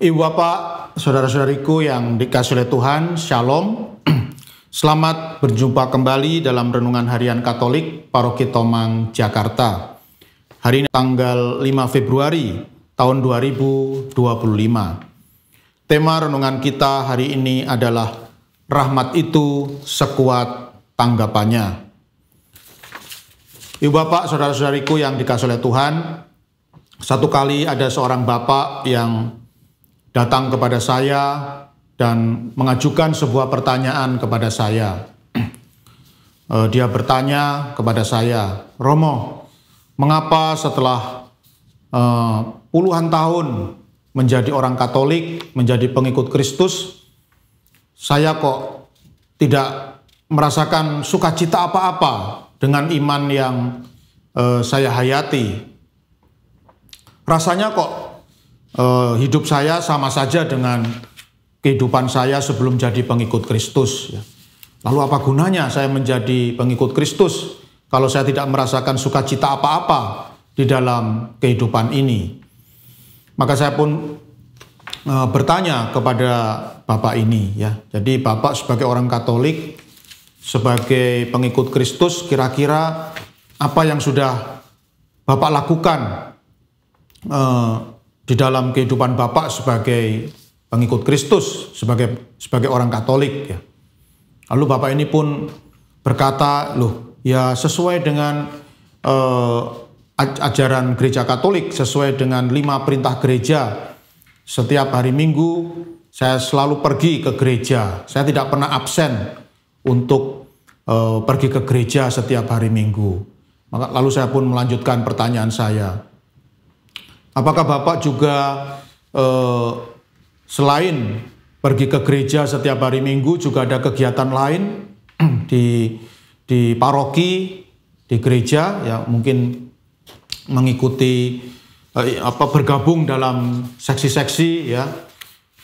Ibu Bapak, saudara-saudariku yang dikasihi oleh Tuhan, Shalom. Selamat berjumpa kembali dalam Renungan Harian Katolik Paroki Tomang, Jakarta. Hari ini tanggal 5 Februari tahun 2025. Tema renungan kita hari ini adalah rahmat itu sekuat tanggapannya. Ibu Bapak, saudara-saudariku yang dikasihi oleh Tuhan, satu kali ada seorang bapak yang datang kepada saya dan mengajukan sebuah pertanyaan kepada saya. Dia bertanya kepada saya, "Romo, mengapa setelah puluhan tahun menjadi orang Katolik, menjadi pengikut Kristus, saya kok tidak merasakan sukacita apa-apa dengan iman yang saya hayati? Rasanya kok hidup saya sama saja dengan kehidupan saya sebelum jadi pengikut Kristus. Lalu apa gunanya saya menjadi pengikut Kristus kalau saya tidak merasakan sukacita apa-apa di dalam kehidupan ini?" Maka saya pun bertanya kepada Bapak ini, ya. Jadi Bapak sebagai orang Katolik, sebagai pengikut Kristus, kira-kira apa yang sudah Bapak lakukan di dalam kehidupan Bapak sebagai pengikut Kristus, sebagai orang Katolik, ya. Lalu Bapak ini pun berkata, ya sesuai dengan ajaran gereja Katolik, sesuai dengan 5 perintah gereja, setiap hari Minggu saya selalu pergi ke gereja. Saya tidak pernah absen untuk pergi ke gereja setiap hari Minggu. Maka lalu saya pun melanjutkan pertanyaan saya. Apakah Bapak juga selain pergi ke gereja setiap hari Minggu juga ada kegiatan lain di paroki, di gereja, ya mungkin mengikuti bergabung dalam seksi-seksi, ya,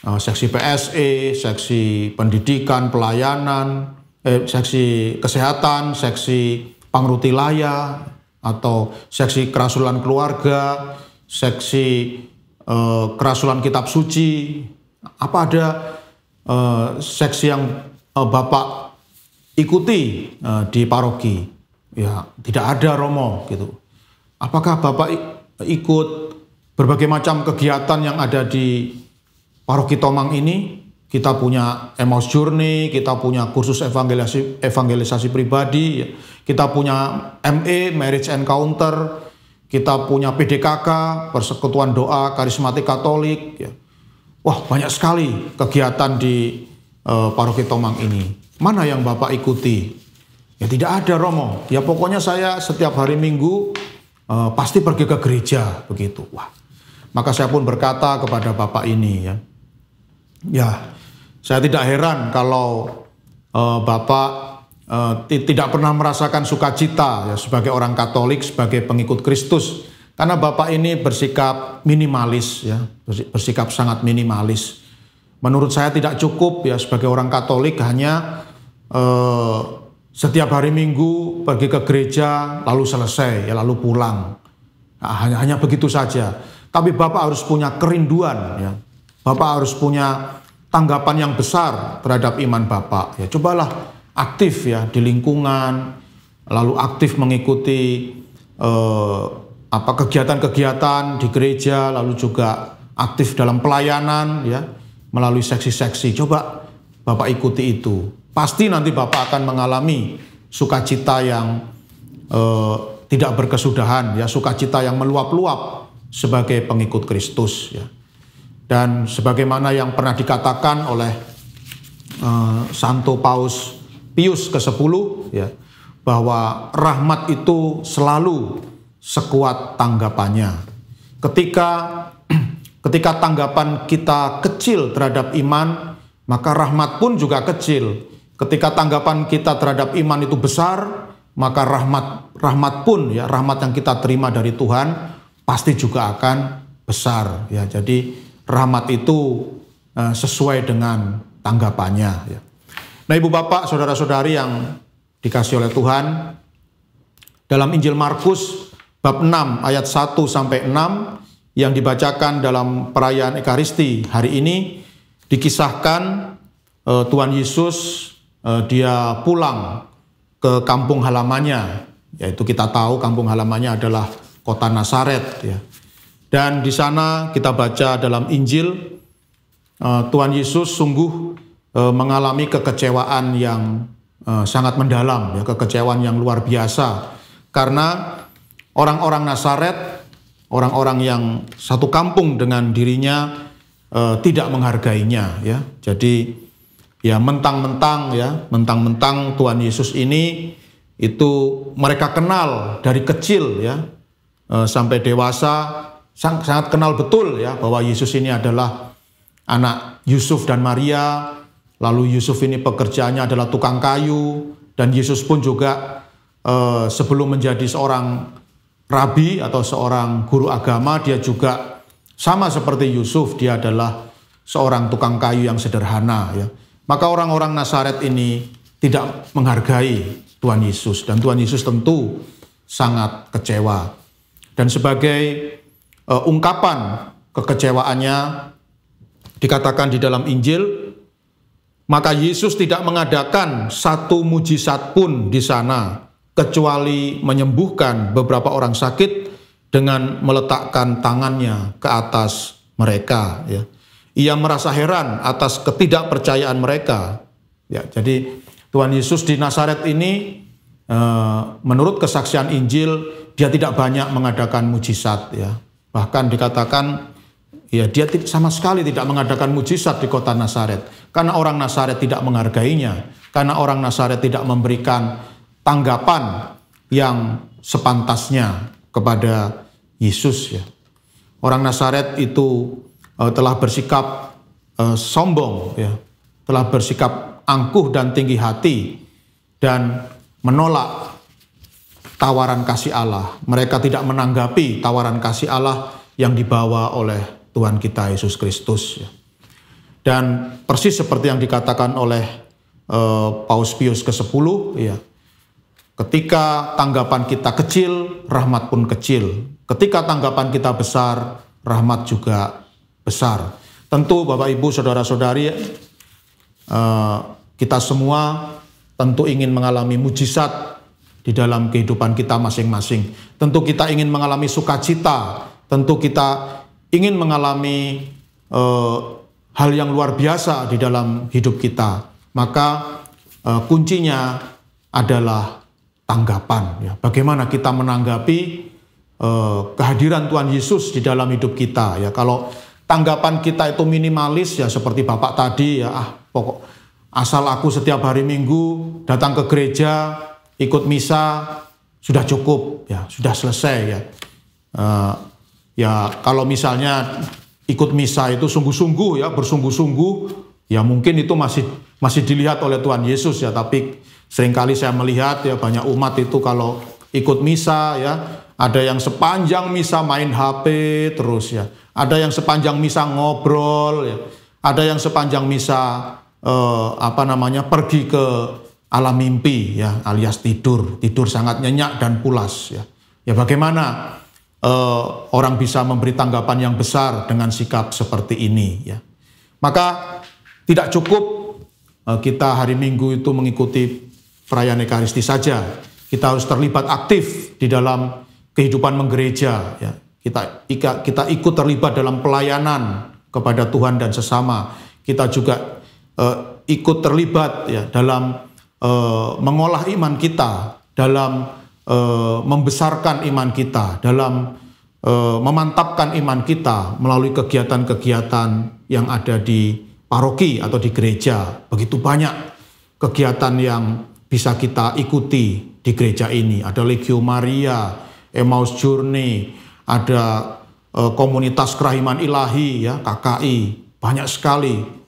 seksi PSE, seksi pendidikan, pelayanan, seksi kesehatan, seksi pangrutilaya, atau seksi kerasulan keluarga, seksi kerasulan kitab suci. Apa ada seksi yang Bapak ikuti di paroki? Ya, tidak ada, Romo, gitu. Apakah Bapak ikut berbagai macam kegiatan yang ada di paroki Tomang ini? Kita punya Emmaus Journey, kita punya kursus evangelisasi pribadi, kita punya ME, Marriage Encounter, kita punya PDKK, Persekutuan Doa Karismatik Katolik, ya. Wah, banyak sekali kegiatan di paroki Tomang ini. Mana yang Bapak ikuti? Ya tidak ada, Romo. Ya pokoknya saya setiap hari Minggu pasti pergi ke gereja, begitu. Wah, maka saya pun berkata kepada Bapak ini, ya saya tidak heran kalau Bapak tidak pernah merasakan sukacita, ya, sebagai orang Katolik, sebagai pengikut Kristus, karena Bapak ini bersikap minimalis, ya, bersikap sangat minimalis. Menurut saya tidak cukup, ya, sebagai orang Katolik hanya setiap hari Minggu pergi ke gereja lalu selesai, ya, lalu pulang. Nah, hanya begitu saja. Tapi Bapak harus punya kerinduan, ya. Bapak harus punya tanggapan yang besar terhadap iman Bapak. Ya, cobalah aktif, ya, di lingkungan, lalu aktif mengikuti kegiatan-kegiatan di gereja, lalu juga aktif dalam pelayanan, ya, melalui seksi-seksi. Coba Bapak ikuti itu. Pasti nanti Bapak akan mengalami sukacita yang tidak berkesudahan, ya, sukacita yang meluap-luap sebagai pengikut Kristus, ya. Dan sebagaimana yang pernah dikatakan oleh Santo Paus Pius ke-10, ya, bahwa rahmat itu selalu sekuat tanggapannya. Ketika tanggapan kita kecil terhadap iman, maka rahmat pun juga kecil. Ketika tanggapan kita terhadap iman itu besar, maka rahmat pun, ya, rahmat yang kita terima dari Tuhan pasti juga akan besar, ya. Jadi rahmat itu sesuai dengan tanggapannya, ya. Nah, Ibu Bapak, saudara-saudari yang dikasihi oleh Tuhan, dalam Injil Markus bab 6 ayat 1 sampai 6 yang dibacakan dalam perayaan Ekaristi hari ini dikisahkan Tuhan Yesus dia pulang ke kampung halamannya, yaitu kita tahu kampung halamannya adalah kota Nazaret ya. Dan di sana kita baca dalam Injil Tuhan Yesus sungguh mengalami kekecewaan yang sangat mendalam ya, kekecewaan yang luar biasa karena orang-orang Nazaret, orang-orang yang satu kampung dengan dirinya tidak menghargainya ya. Jadi ya mentang-mentang Tuhan Yesus ini itu mereka kenal dari kecil ya sampai dewasa, sangat kenal betul ya bahwa Yesus ini adalah anak Yusuf dan Maria. Lalu Yusuf ini pekerjaannya adalah tukang kayu, dan Yesus pun juga sebelum menjadi seorang rabi atau seorang guru agama, dia juga sama seperti Yusuf, dia adalah seorang tukang kayu yang sederhana ya. Maka orang-orang Nazaret ini tidak menghargai Tuhan Yesus, dan Tuhan Yesus tentu sangat kecewa. Dan sebagai ungkapan kekecewaannya dikatakan di dalam Injil, maka Yesus tidak mengadakan satu mujizat pun di sana kecuali menyembuhkan beberapa orang sakit dengan meletakkan tangannya ke atas mereka ya. Ia merasa heran atas ketidakpercayaan mereka ya. Jadi Tuhan Yesus di Nazaret ini menurut kesaksian Injil dia tidak banyak mengadakan mujizat ya. Bahkan dikatakan ya dia sama sekali tidak mengadakan mujizat di kota Nazaret karena orang Nazaret tidak menghargainya, karena orang Nazaret tidak memberikan tanggapan yang sepantasnya kepada Yesus ya. Orang Nazaret itu telah bersikap sombong ya, telah bersikap angkuh dan tinggi hati dan menolak tawaran kasih Allah. Mereka tidak menanggapi tawaran kasih Allah yang dibawa oleh Tuhan kita Yesus Kristus ya. Dan persis seperti yang dikatakan oleh Paus Pius ke-10 ya. Ketika tanggapan kita kecil, rahmat pun kecil. Ketika tanggapan kita besar, rahmat juga besar. Tentu Bapak Ibu Saudara-saudari, kita semua tentu ingin mengalami mujizat di dalam kehidupan kita masing-masing. Tentu kita ingin mengalami sukacita, tentu kita ingin mengalami hal yang luar biasa di dalam hidup kita. Maka kuncinya adalah tanggapan ya. Bagaimana kita menanggapi kehadiran Tuhan Yesus di dalam hidup kita ya. Kalau tanggapan kita itu minimalis ya seperti Bapak tadi ya, pokok asal aku setiap hari Minggu datang ke gereja, ikut misa sudah cukup ya, sudah selesai ya. Ya kalau misalnya ikut misa itu sungguh-sungguh ya, bersungguh-sungguh ya, mungkin itu masih dilihat oleh Tuhan Yesus ya. Tapi seringkali saya melihat ya banyak umat itu kalau ikut misa ya, ada yang sepanjang misa main HP terus ya, ada yang sepanjang misa ngobrol ya, ada yang sepanjang misa pergi ke alam mimpi ya, alias tidur sangat nyenyak dan pulas ya. Ya bagaimana orang bisa memberi tanggapan yang besar dengan sikap seperti ini ya. Maka tidak cukup kita hari Minggu itu mengikuti perayaan Ekaristi saja. Kita harus terlibat aktif di dalam kehidupan menggereja ya. Kita ikut terlibat dalam pelayanan kepada Tuhan dan sesama. Kita juga ikut terlibat ya dalam mengolah iman kita, dalam membesarkan iman kita, dalam memantapkan iman kita melalui kegiatan-kegiatan yang ada di paroki atau di gereja. Begitu banyak kegiatan yang bisa kita ikuti di gereja ini. Ada Legio Maria, Emmaus Journey, ada komunitas kerahiman ilahi ya, KKI, banyak sekali.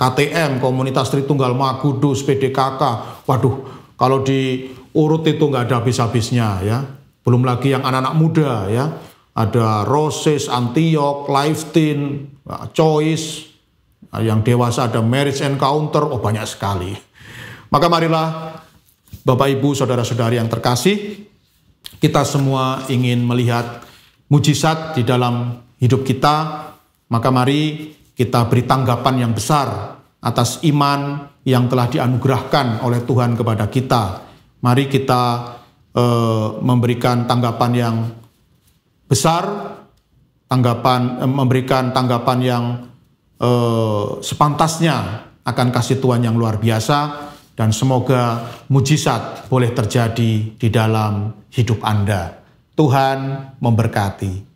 KTM, Komunitas Tritunggal Maha Kudus, PDKK. Waduh, kalau diurut itu nggak ada habis-habisnya ya. Belum lagi yang anak-anak muda ya. Ada Roses, Antioch, Life Teen, Choice. Yang dewasa ada Marriage Encounter, banyak sekali. Maka marilah Bapak Ibu Saudara-saudari yang terkasih, kita semua ingin melihat mujizat di dalam hidup kita, maka mari kita beri tanggapan yang besar atas iman yang telah dianugerahkan oleh Tuhan kepada kita. Mari kita memberikan tanggapan yang besar, memberikan tanggapan yang sepantasnya akan kasih Tuhan yang luar biasa, dan semoga mujizat boleh terjadi di dalam hidup Anda. Tuhan memberkati.